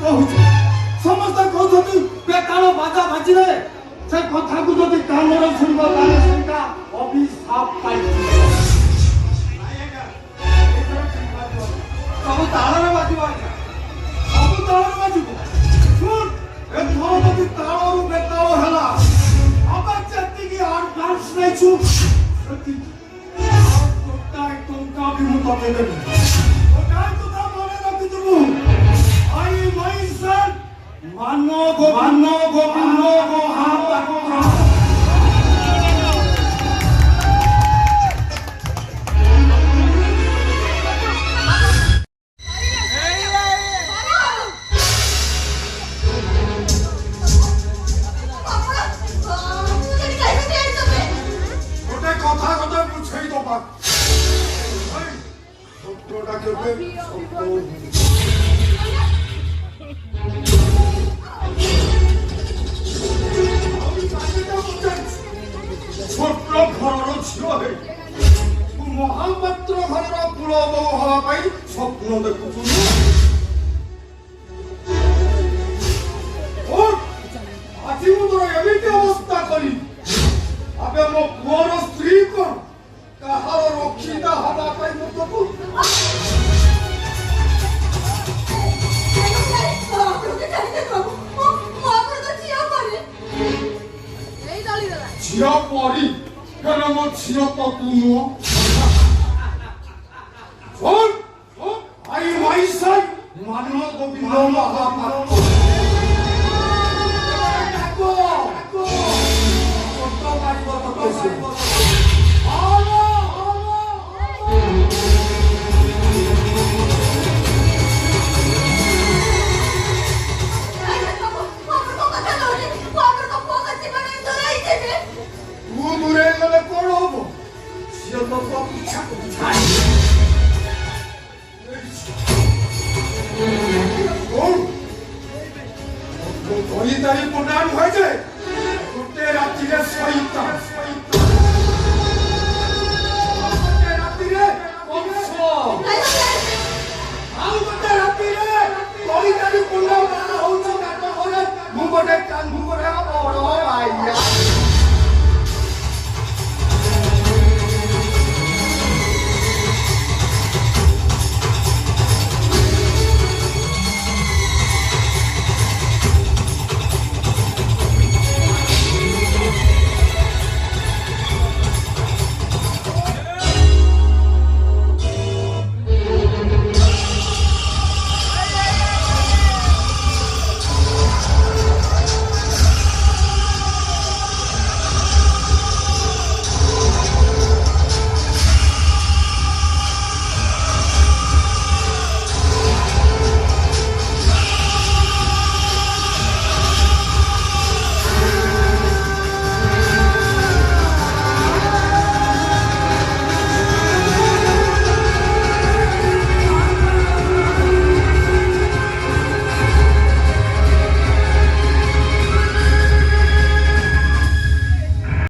कहूँ समस्त कहते बेताल बाजा बाजिले से कथा को जदि कानर शुणव ताले सेटा अभिशाप पाई सब तालरे बाजिबा सब तालरे बाजिबो सुन ए थोर जदि तालरु बेताल हला अब जति की एडवांस नै छु जति टंका भी मु तते देबी ओटा तो मने रखि दबु आई माई सन मानो गो हाथ को महापात्र घर कुल बो हवा स्वप्न देखु आज मुझे एमती अवस्था करी अबे मो पुअर स्त्री को कहार रक्षिता हवा मुझको झिया परी फेर मो झिया तो तू नुह आई माई साई मानो गोविंद महापात्र तारी प्रदान हो जाए